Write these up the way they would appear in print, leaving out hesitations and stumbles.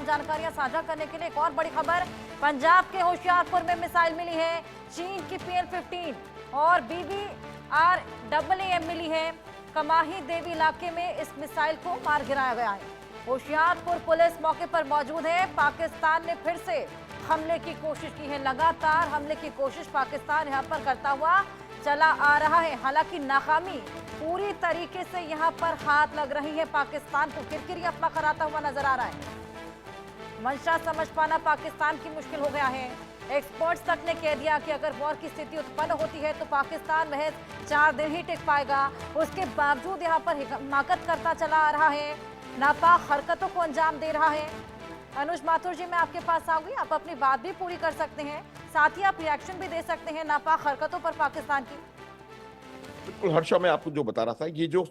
तमाम जानकारियां साझा करने के लिए एक और बड़ी खबर। पंजाब के होशियारपुर में मिसाइल मिली है, चीन की PL-15 और BBRAAM मिली है। कमाही देवी इलाके में इस मिसाइल को मार गिराया गया है। होशियारपुर पुलिस मौके पर मौजूद है। पाकिस्तान ने फिर से हमले की कोशिश की है, लगातार हमले की कोशिश पाकिस्तान यहां पर करता हुआ चला आ रहा है। हालांकि नाकामी पूरी तरीके से यहां पर हाथ लग रही है, पाकिस्तान को किरकिरी अपना कराता हुआ नजर आ रहा है। मंशा समझ पाना पाकिस्तान की मुश्किल हो गया है। एक्सपर्ट्स तक ने कह दिया कि अगर वॉर की स्थिति उत्पन्न होती है तो पाकिस्तान महज 4 दिन ही टिक पाएगा। उसके बावजूद यहाँ पर हिमाकत करता चला आ रहा है, नापाक हरकतों को अंजाम दे रहा है। अनुज माथुर जी, मैं आपके पास आऊंगी, आप अपनी बात भी पूरी कर सकते हैं, साथ ही आप रिएक्शन भी दे सकते हैं नापाक हरकतों पर पाकिस्तान की। बिल्कुल हर्षा, मैं आपको जो बता रहा था, ये जो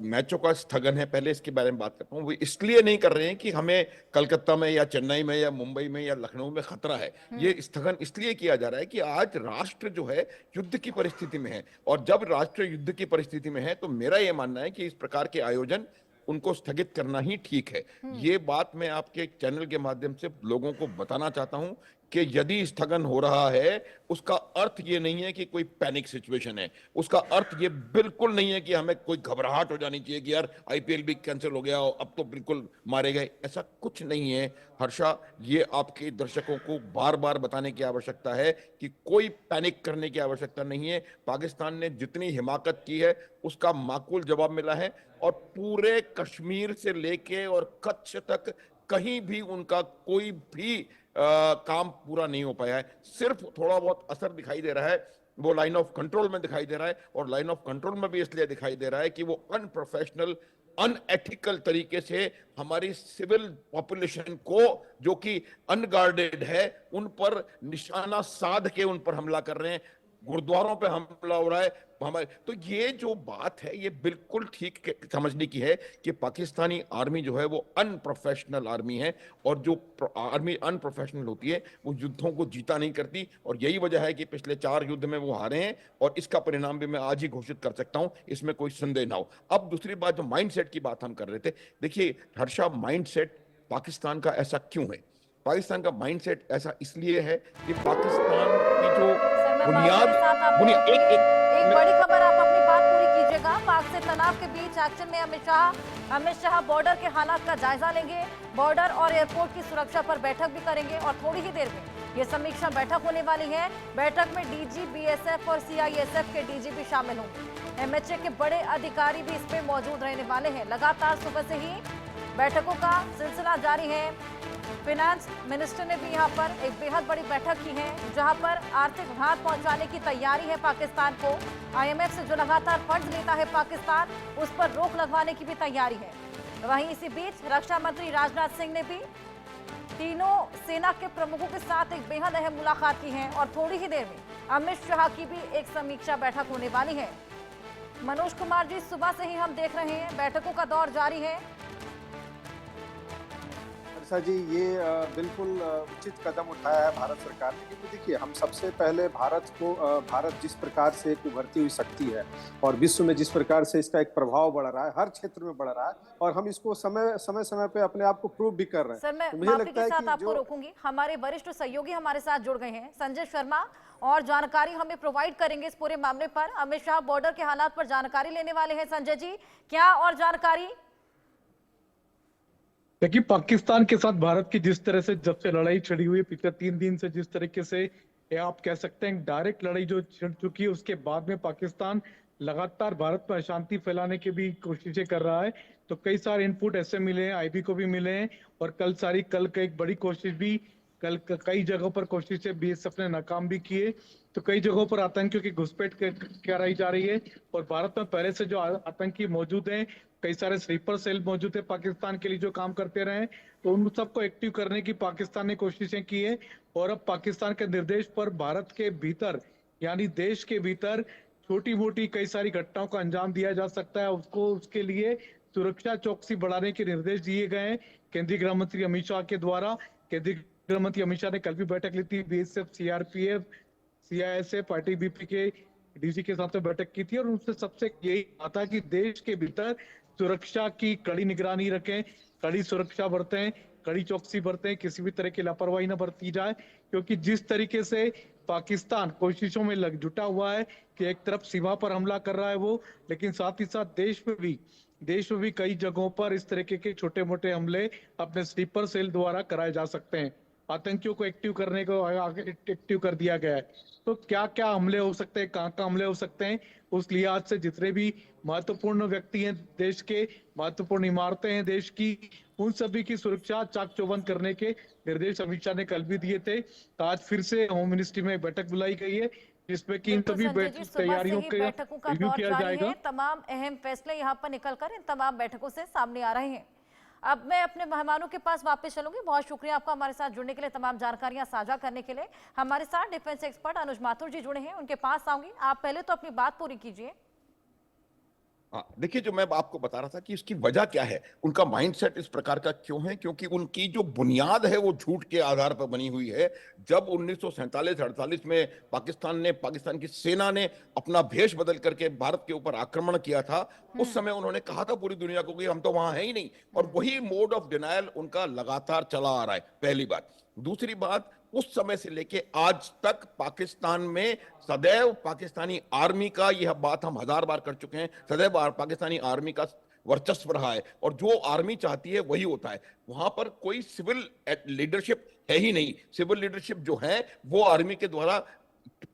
मैचों का स्थगन है, पहले इसके बारे में बात करता हूँ। वो इसलिए नहीं कर रहे हैं कि हमें कलकत्ता में या चेन्नई में या मुंबई में या लखनऊ में खतरा है। ये स्थगन इसलिए किया जा रहा है कि आज राष्ट्र जो है युद्ध की परिस्थिति में है, और जब राष्ट्र युद्ध की परिस्थिति में है तो मेरा ये मानना है कि इस प्रकार के आयोजन उनको स्थगित करना ही ठीक है। ये बात मैं आपके चैनल के माध्यम से लोगों को बताना चाहता हूं कि यदि स्थगन हो रहा है, उसका अर्थ ये नहीं है कि कोई पैनिक सिचुएशन है। उसका अर्थ ये बिल्कुल नहीं है कि हमें कोई घबराहट हो जानी चाहिए कि यार IPL भी कैंसिल हो गया और अब तो बिल्कुल मारे गए। ऐसा कुछ नहीं है हर्षा। ये आपके दर्शकों को बार बार बताने की आवश्यकता है कि कोई पैनिक करने की आवश्यकता नहीं है। पाकिस्तान ने जितनी हिमाकत की है उसका माकूल जवाब मिला है, और पूरे कश्मीर से लेके और कच्छ तक कहीं भी उनका कोई भी काम पूरा नहीं हो पाया है। सिर्फ थोड़ा बहुत असर दिखाई दे रहा है, वो लाइन ऑफ कंट्रोल में दिखाई दे रहा है, और लाइन ऑफ कंट्रोल में भी इसलिए दिखाई दे रहा है कि वो अनप्रोफेशनल अनएथिकल तरीके से हमारी सिविल पॉपुलेशन को, जो कि अनगार्डेड है, उन पर निशाना साध के उन पर हमला कर रहे हैं। गुरुद्वारों पे हमला हो रहा है हमारे। तो ये जो बात है ये बिल्कुल ठीक समझने की है कि पाकिस्तानी आर्मी जो है वो अनप्रोफेशनल आर्मी है, और जो आर्मी अनप्रोफेशनल होती है वो युद्धों को जीता नहीं करती, और यही वजह है कि पिछले 4 युद्ध में वो हारे हैं, और इसका परिणाम भी मैं आज ही घोषित कर सकता हूं, इसमें कोई संदेह ना हो। अब दूसरी बात, जो माइंडसेट की बात हम कर रहे थे, देखिए हर्षा, माइंडसेट पाकिस्तान का ऐसा क्यों है? पाकिस्तान का माइंडसेट ऐसा इसलिए है कि पाकिस्तान की जो बुनियाद एक बड़ी खबर, आप अपनी बात पूरी कीजिएगा। पाक से तनाव के बीच एक्शन में अमित शाह बॉर्डर के हालात का जायजा लेंगे, बॉर्डर और एयरपोर्ट की सुरक्षा पर बैठक भी करेंगे, और थोड़ी ही देर में ये समीक्षा बैठक होने वाली है। बैठक में DG BSF और CISF के DGP शामिल होंगे। MHA के बड़े अधिकारी भी इसमें मौजूद रहने वाले हैं। लगातार सुबह से ही बैठकों का सिलसिला जारी है। फाइनेंस मिनिस्टर ने भी यहाँ पर एक बेहद बड़ी बैठक की है, जहाँ पर आर्थिक राहत पहुंचाने की तैयारी है पाकिस्तान को। IMF से जो लगातार फंड लेता है पाकिस्तान, उस पर रोक लगवाने की भी तैयारी है। वहीं इसी बीच रक्षा मंत्री राजनाथ सिंह ने भी तीनों सेना के प्रमुखों के साथ एक बेहद अहम मुलाकात की है, और थोड़ी ही देर में अमित शाह की भी एक समीक्षा बैठक होने वाली है। मनोज कुमार जी, सुबह से ही हम देख रहे हैं बैठकों का दौर जारी है। जी, ये बिल्कुल उचित कदम उठाया है भारत सरकार ने, क्योंकि देखिए हम सबसे पहले भारत जिस प्रकार से एक उभरती हुई शक्ति है और विश्व में जिस प्रकार से इसका एक प्रभाव बढ़ रहा है, हर क्षेत्र में बढ़ रहा है, और हम इसको समय पे अपने आप को प्रूव भी कर रहे हैं। सर, मैं तो मुझे लगता है कि आपको रोकूंगी, हमारे वरिष्ठ सहयोगी हमारे साथ जुड़ गए हैं, संजय शर्मा, और जानकारी हमें प्रोवाइड करेंगे इस पूरे मामले पर। अमित शाह बॉर्डर के हालात पर जानकारी लेने वाले हैं। संजय जी, क्या और जानकारी? देखिए, पाकिस्तान के साथ भारत की जिस तरह से जब से लड़ाई छिड़ी हुई है पिछले 3 दिन से, जिस तरीके से आप कह सकते हैं डायरेक्ट लड़ाई जो छिड़ चुकी है, उसके बाद में पाकिस्तान लगातार भारत पर अशांति फैलाने की भी कोशिशें कर रहा है। तो कई सारे इनपुट ऐसे मिले हैं, IB को भी मिले हैं, और कल का एक बड़ी कोशिश भी, कल कई जगहों पर कोशिशें BSF ने नाकाम भी किए। तो कई जगहों पर आतंकियों की घुसपैठ कराई जा रही है, और भारत में पहले से जो आतंकी मौजूद हैं, कई सारे स्लीपर सेल मौजूद है पाकिस्तान के लिए जो काम करते रहे, तो उन सबको एक्टिव करने की पाकिस्तान ने कोशिशें की है। और अब पाकिस्तान के निर्देश पर भारत के भीतर, यानी देश के भीतर छोटी मोटी कई सारी घटनाओं का अंजाम दिया जा सकता है। उसके लिए सुरक्षा चौकसी बढ़ाने के निर्देश दिए गए हैं केंद्रीय गृह मंत्री अमित शाह के द्वारा। केंद्रीय गृह मंत्री अमित शाह ने कल भी बैठक ली थी, BSF, CRPF, CISF, ITBP के DG के साथ में बैठक की थी, और उनसे सबसे यही कहा था कि देश के भीतर सुरक्षा की कड़ी निगरानी रखें, कड़ी सुरक्षा बरतें, कड़ी चौकसी बरतें, किसी भी तरह की लापरवाही न बरती जाए, क्योंकि जिस तरीके से पाकिस्तान कोशिशों में लग जुटा हुआ है कि एक तरफ सीमा पर हमला कर रहा है वो, लेकिन साथ ही साथ देश में भी कई जगहों पर इस तरीके के छोटे मोटे हमले अपने स्लीपर सेल द्वारा कराए जा सकते हैं। आतंकियों को एक्टिव करने को एक्टिव कर दिया गया है। तो क्या क्या हमले हो सकते हैं, कहाँ कहाँ हमले हो सकते हैं, उस लिहाज से जितने भी महत्वपूर्ण व्यक्ति हैं देश के, महत्वपूर्ण इमारतें हैं देश की, उन सभी की सुरक्षा चाक चौबंद करने के निर्देश अमित शाह ने कल भी दिए थे। तो आज फिर से होम मिनिस्ट्री में बैठक बुलाई गई है, जिसमें कि इन बिल्कुल सभी संजय जी, सुबह से तैयारियों ही का बैठकों का रिव्यू दौर किया जारी जाएगा। है। तमाम अहम फैसले यहाँ पर निकलकर इन तमाम बैठकों से सामने आ रहे हैं। अब मैं अपने मेहमानों के पास वापस चलूंगी। बहुत शुक्रिया आपका हमारे साथ जुड़ने के लिए, तमाम जानकारियां साझा करने के लिए। हमारे साथ डिफेंस एक्सपर्ट अनुज माथुर जी जुड़े हैं, उनके पास आऊंगी। आप पहले तो अपनी बात पूरी कीजिए। हाँ, देखिए, जो मैं आपको बता रहा था कि इसकी वजह क्या है, उनका माइंडसेट इस प्रकार का क्यों है, क्योंकि उनकी जो बुनियाद है वो झूठ के आधार पर बनी हुई है। जब 1947-48 में पाकिस्तान की सेना ने अपना भेष बदल करके भारत के ऊपर आक्रमण किया था, उस समय उन्होंने कहा था पूरी दुनिया को कि हम तो वहां हैं ही नहीं, और वही मोड ऑफ डिनायल उनका लगातार चला आ रहा है, पहली बात। दूसरी बात, उस समय से लेके आज तक पाकिस्तान में सदैव पाकिस्तानी आर्मी का, यह बात हम 1000 बार कर चुके हैं, सदैव पाकिस्तानी आर्मी का वर्चस्व रहा है, और जो आर्मी चाहती है वही होता है। वहां पर कोई सिविल लीडरशिप है ही नहीं। सिविल लीडरशिप जो है वो आर्मी के द्वारा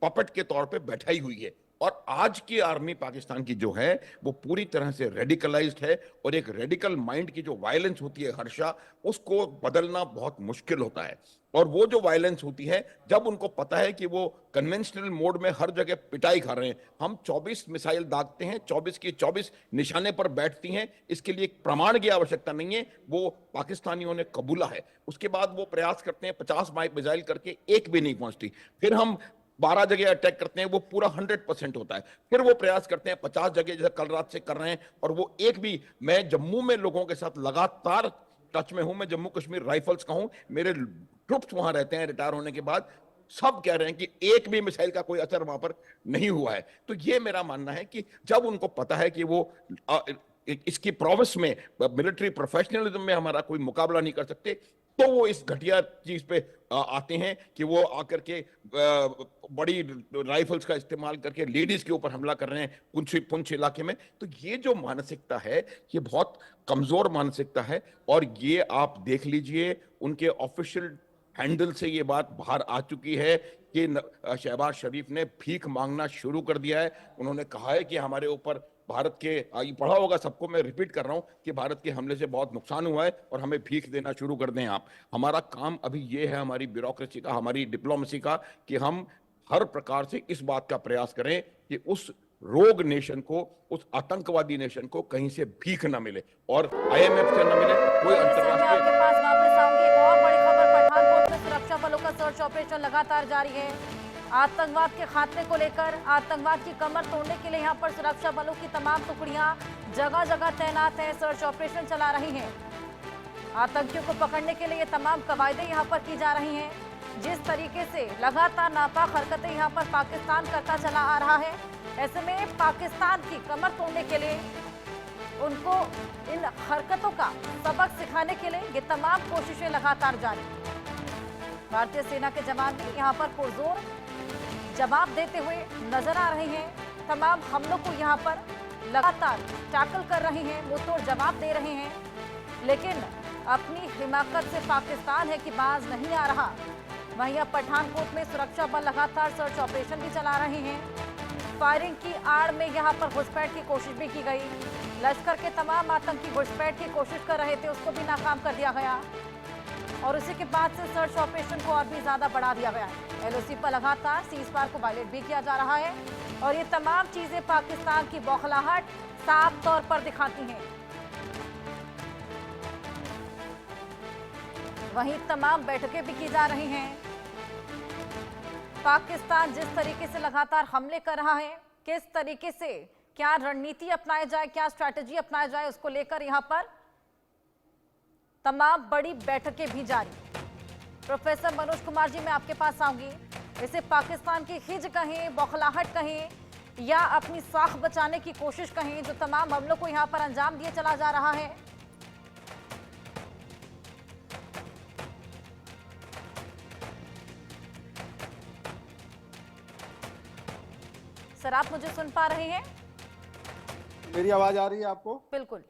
पपेट के तौर पे बैठाई हुई है। और आज की आर्मी पाकिस्तान की जो है वो पूरी तरह से रेडिकलाइज्ड है, और एक रेडिकल माइंड की जो वायलेंस होती है हर्षा, उसको बदलना बहुत मुश्किल होता है। और वो जो वायलेंस होती है, जब उनको पता है कि वो कन्वेंशनल मोड में हर जगह पिटाई खा रहे हैं, हम 24 मिसाइल दागते हैं, 24 की 24 निशाने पर बैठती हैं, इसके लिए एक प्रमाण की आवश्यकता नहीं है, वो पाकिस्तानियों ने कबूला है। उसके बाद वो प्रयास करते हैं 50 मिसाइल करके, एक भी नहीं पहुंचती। फिर हम 12 जगह अटैक करते हैं, वो पूरा 100% होता है। फिर वो प्रयास करते हैं 50 जगह, जैसे कल रात से कर रहे हैं, और वो एक भी। मैं जम्मू में लोगों के साथ लगातार टच में हूं, मैं जम्मू कश्मीर राइफल्स का हूं, मेरे ट्रुप्स वहां रहते हैं रिटायर होने के बाद, सब कह रहे हैं कि एक भी मिसाइल का कोई असर वहां पर नहीं हुआ है। तो ये मेरा मानना है कि जब उनको पता है कि वो इसकी प्रोविस में, मिलिट्री प्रोफेशनलिज्म में हमारा कोई मुकाबला नहीं कर सकते, तो वो इस घटिया चीज पे आते हैं कि वो आकर के बड़ी राइफल्स का इस्तेमाल करके लेडीज के ऊपर हमला कर रहे हैं पुंछ इलाके में। तो ये जो मानसिकता है, ये बहुत कमजोर मानसिकता है, और ये आप देख लीजिए उनके ऑफिशियल हैंडल से ये बात बाहर आ चुकी है कि शहबाज शरीफ ने भीख मांगना शुरू कर दिया है। उन्होंने कहा है कि हमारे ऊपर भारत के, पढ़ा होगा सबको, मैं रिपीट कर रहा हूं, कि भारत के हमले से बहुत नुकसान हुआ है और हमें भीख देना शुरू कर दें आप। हमारा काम अभी ये है, हमारी ब्यूरोक्रेसी का, हमारी डिप्लोमेसी का, कि हम हर प्रकार से इस बात का प्रयास करें कि उस रोग नेशन को, उस आतंकवादी नेशन को कहीं से भीख न मिले, और IMF से न मिले, कोई अंतरराष्ट्रीय। आपके पास वापस आऊंगी। एक और बड़ी खबर, पठानकोट में सुरक्षा बलों का सर्च ऑपरेशन लगातार जारी है। आतंकवाद के खात्मे को लेकर, आतंकवाद की कमर तोड़ने के लिए यहाँ पर सुरक्षा बलों की तमाम टुकड़ियां जगह जगह तैनात हैं, सर्च ऑपरेशन चला रही हैं। आतंकियों को पकड़ने के लिए ये तमाम कवायदें यहाँ पर की जा रही हैं। जिस तरीके से लगातार नापाक हरकतें यहाँ पर पाकिस्तान करता चला आ रहा है, ऐसे में पाकिस्तान की कमर तोड़ने के लिए, उनको इन हरकतों का सबक सिखाने के लिए ये तमाम कोशिशें लगातार जारी। भारतीय सेना के जवान भी यहाँ पर पुरजोर जवाब देते हुए नजर आ रहे हैं। तमाम हमलों को यहाँ पर लगातार टैकल कर रहे हैं, मुंहतोड़ जवाब दे रहे हैं, लेकिन अपनी हिमाकत से पाकिस्तान है कि बाज नहीं आ रहा। वहीं अब पठानकोट में सुरक्षा बल लगातार सर्च ऑपरेशन भी चला रहे हैं। फायरिंग की आड़ में यहाँ पर घुसपैठ की कोशिश भी की गई। लश्कर के तमाम आतंकी घुसपैठ की कोशिश कर रहे थे, उसको भी नाकाम कर दिया गया, और उसी के बाद से सर्च ऑपरेशन को और भी ज्यादा बढ़ा दिया गया है। LOC पर लगातार सीजफायर को वायलेट भी किया जा रहा है, और ये तमाम चीजें पाकिस्तान की बौखलाहट साफ तौर पर दिखाती हैं। वहीं तमाम बैठकें भी की जा रही हैं। पाकिस्तान जिस तरीके से लगातार हमले कर रहा है, किस तरीके से, क्या रणनीति अपनाई जाए, क्या स्ट्रैटेजी अपनाई जाए, उसको लेकर यहां पर तमाम बड़ी बैठकें भी जारी। प्रोफेसर मनोज कुमार जी, मैं आपके पास आऊंगी। इसे पाकिस्तान की खिज कहें, बौखलाहट कहें, या अपनी साख बचाने की कोशिश कहें, जो तमाम हमलों को यहां पर अंजाम दिए चला जा रहा है। सर, आप मुझे सुन पा रहे हैं? मेरी आवाज आ रही है आपको? बिल्कुल।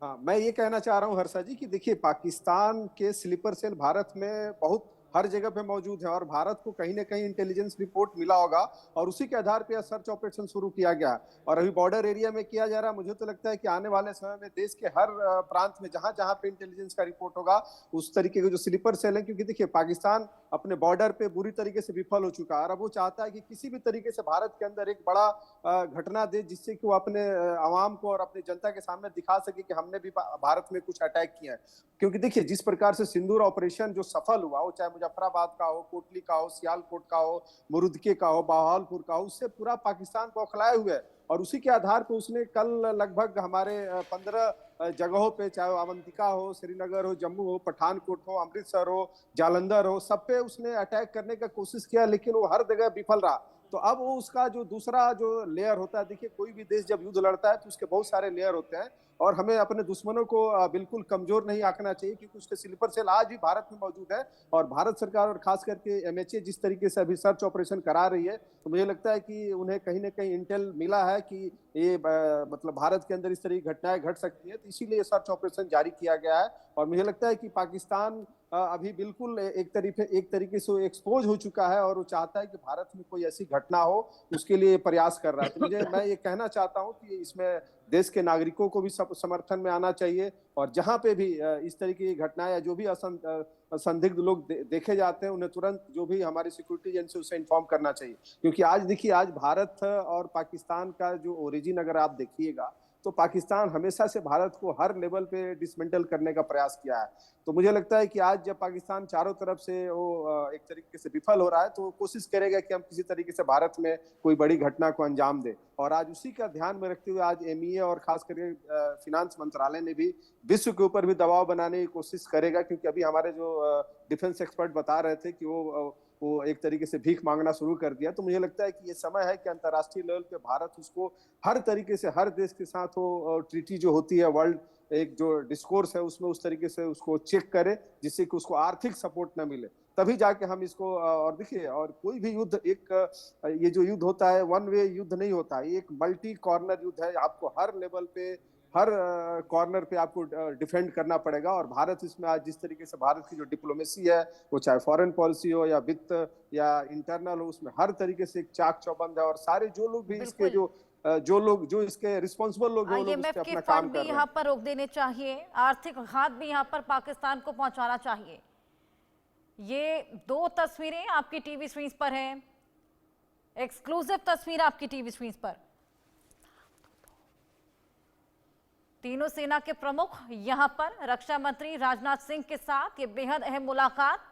हाँ, मैं ये कहना चाह रहा हूँ हर्षा जी कि देखिए, पाकिस्तान के स्लीपर सेल भारत में बहुत हर जगह पे मौजूद है और भारत को कहीं ना कहीं इंटेलिजेंस रिपोर्ट मिला होगा और उसी के आधार पे यह सर्च ऑपरेशन शुरू किया गया और अभी बॉर्डर एरिया में किया जा रहा है। मुझे तो लगता है कि आने वाले समय में देश के हर प्रांत में जहां जहां पे इंटेलिजेंस का रिपोर्ट होगा, उस तरीके के जो स्लीपर सेल है, क्योंकि देखिए पाकिस्तान अपने बॉर्डर पे बुरी तरीके से विफल हो चुका है और अब वो चाहता है कि किसी भी तरीके से भारत के अंदर एक बड़ा घटना दे, जिससे कि वो अपने आवाम को और अपनी जनता के सामने दिखा सके कि हमने भी भारत में कुछ अटैक किया है। क्योंकि देखिए, जिस प्रकार से सिंदूर ऑपरेशन जो सफल हुआ, वो चाहे मुजफ्फराबाद का हो, कोटली का हो, सियालकोट का हो, मुरुदके का हो, बहावलपुर का हो, उससे पूरा पाकिस्तान बौखलाए हुए है और उसी के आधार पर उसने कल लगभग हमारे 15 जगहों पे, चाहे अवंतिका हो, श्रीनगर हो, जम्मू हो, पठानकोट हो, अमृतसर हो, जालंधर हो, सब पे उसने अटैक करने का कोशिश किया, लेकिन वो हर जगह विफल रहा। तो अब वो उसका जो दूसरा जो लेयर होता है, देखिए कोई भी देश जब युद्ध लड़ता है तो उसके बहुत सारे लेयर होते हैं और हमें अपने दुश्मनों को बिल्कुल कमजोर नहीं आंकना चाहिए, क्योंकि उसके स्लीपर सेल आज भी भारत में मौजूद है और भारत सरकार और खास करके एमएचए जिस तरीके से अभी सर्च ऑपरेशन करा रही है, तो मुझे लगता है कि उन्हें कहीं ना कहीं इंटेल मिला है कि ये मतलब भारत के अंदर इस तरह की घटनाएं घट सकती है, तो इसीलिए सर्च ऑपरेशन जारी किया गया है और मुझे लगता है कि पाकिस्तान अभी बिल्कुल एक तरीके से एक्सपोज हो चुका है और वो चाहता है कि भारत में कोई ऐसी घटना हो, उसके लिए प्रयास कर रहा है। तो मैं ये कहना चाहता हूं कि इसमें देश के नागरिकों को भी सब समर्थन में आना चाहिए और जहां पे भी इस तरीके की घटनाएं या जो भी संदिग्ध लोग देखे जाते हैं, उन्हें तुरंत जो भी हमारी सिक्योरिटी एजेंसी उसे इन्फॉर्म करना चाहिए। क्योंकि आज देखिए, आज भारत और पाकिस्तान का जो ओरिजिन अगर आप देखिएगा, तो पाकिस्तान हमेशा से भारत को हर लेवल पे डिसमेंटल करने का प्रयास किया है। तो मुझे लगता है कि आज जब पाकिस्तान चारों तरफ से वो एक तरीके से विफल हो रहा है, तो वो कोशिश करेगा कि हम किसी तरीके से भारत में कोई बड़ी घटना को अंजाम दे और आज उसी का ध्यान में रखते हुए आज एमईए और खास करके फिनांस मंत्रालय ने भी विश्व के ऊपर भी दबाव बनाने की कोशिश करेगा, क्योंकि अभी हमारे जो डिफेंस एक्सपर्ट बता रहे थे कि वो एक तरीके से भीख मांगना शुरू कर दिया। तो मुझे लगता है कि ये समय है कि अंतर्राष्ट्रीय लेवल पे भारत उसको हर तरीके से हर देश के साथ वो ट्रीटी जो होती है, वर्ल्ड एक जो डिस्कोर्स है, उसमें उस तरीके से उसको चेक करे, जिससे कि उसको आर्थिक सपोर्ट न मिले, तभी जाके हम इसको और देखिए, और कोई भी युद्ध ये जो युद्ध होता है वन वे युद्ध नहीं होता है, एक मल्टी कॉर्नर युद्ध है। आपको हर लेवल पे हर कॉर्नर पे आपको डिफेंड करना पड़ेगा और भारत इसमें आज जिस तरीके से भारत की जो डिप्लोमेसी है, वो चाहे फॉरेन पॉलिसी हो या वित्त या इंटरनल हो, उसमें हर तरीके से एक चाक चौबंद है और सारे जो लोग भी इसके जो इसके रिस्पॉन्सिबल लोग हैं, वो लोग इस पे अपना काम कर रहे हैं। यहाँ पर रोक देने चाहिए, आर्थिक घात भी यहाँ पर पाकिस्तान को पहुंचाना चाहिए। ये दो तस्वीरें आपकी टीवी स्क्रीन पर हैं, एक्सक्लूसिव तस्वीर आपकी टीवी स्क्रीन पर। तीनों सेना के प्रमुख यहां पर रक्षा मंत्री राजनाथ सिंह के साथ ये बेहद अहम मुलाकात,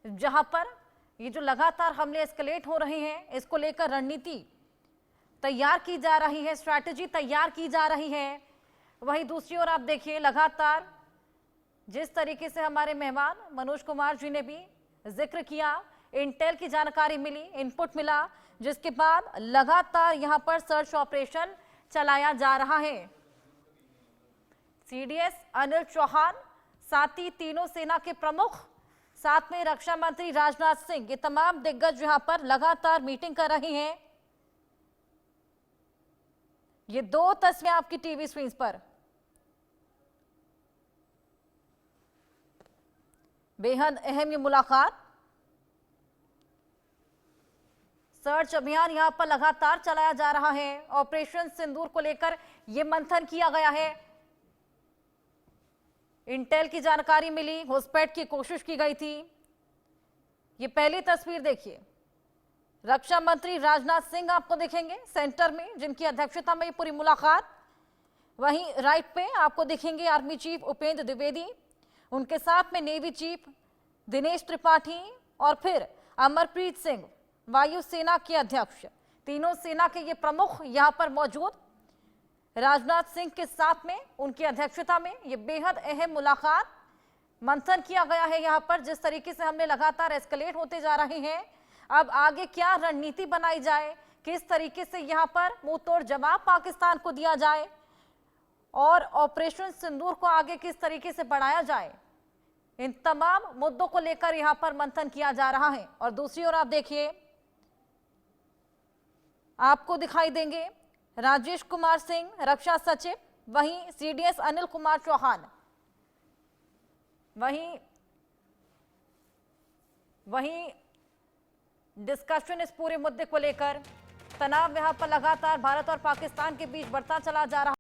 जहां पर ये जो लगातार हमले एस्केलेट हो रहे हैं, इसको लेकर रणनीति तैयार की जा रही है, स्ट्रैटेजी तैयार की जा रही है। वहीं दूसरी ओर आप देखिए, लगातार जिस तरीके से हमारे मेहमान मनोज कुमार जी ने भी जिक्र किया, इंटेल की जानकारी मिली, इनपुट मिला, जिसके बाद लगातार यहां पर सर्च ऑपरेशन चलाया जा रहा है। सीडीएस अनिल चौहान, साथ ही तीनों सेना के प्रमुख, साथ में रक्षा मंत्री राजनाथ सिंह, ये तमाम दिग्गज यहां पर लगातार मीटिंग कर रहे हैं। ये दो तस्वीरें आपकी टीवी स्क्रीन पर, बेहद अहम ये मुलाकात। सर्च अभियान यहां पर लगातार चलाया जा रहा है। ऑपरेशन सिंदूर को लेकर यह मंथन किया गया है। इंटेल की जानकारी मिली, घुसपैठ की कोशिश की गई थी। ये पहली तस्वीर देखिए, रक्षा मंत्री राजनाथ सिंह आपको दिखेंगे सेंटर में, जिनकी अध्यक्षता में पूरी मुलाकात। वहीं राइट पे आपको दिखेंगे आर्मी चीफ उपेंद्र द्विवेदी, उनके साथ में नेवी चीफ दिनेश त्रिपाठी और फिर अमरप्रीत सिंह, वायुसेना के अध्यक्ष। तीनों सेना के ये प्रमुख यहां पर मौजूद। राजनाथ सिंह के साथ में उनकी अध्यक्षता में ये बेहद अहम मुलाकात, मंथन किया गया है यहां पर। जिस तरीके से हमने लगातार एस्केलेट होते जा रहे हैं, अब आगे क्या रणनीति बनाई जाए, किस तरीके से यहां पर मुंहतोड़ जवाब पाकिस्तान को दिया जाए और ऑपरेशन सिंदूर को आगे किस तरीके से बढ़ाया जाए, इन तमाम मुद्दों को लेकर यहां पर मंथन किया जा रहा है। और दूसरी ओर आप देखिए, आपको दिखाई देंगे राजेश कुमार सिंह रक्षा सचिव, वहीं सीडीएस अनिल कुमार चौहान, वहीं डिस्कशन इस पूरे मुद्दे को लेकर, तनाव यहां पर लगातार भारत और पाकिस्तान के बीच बढ़ता चला जा रहा है।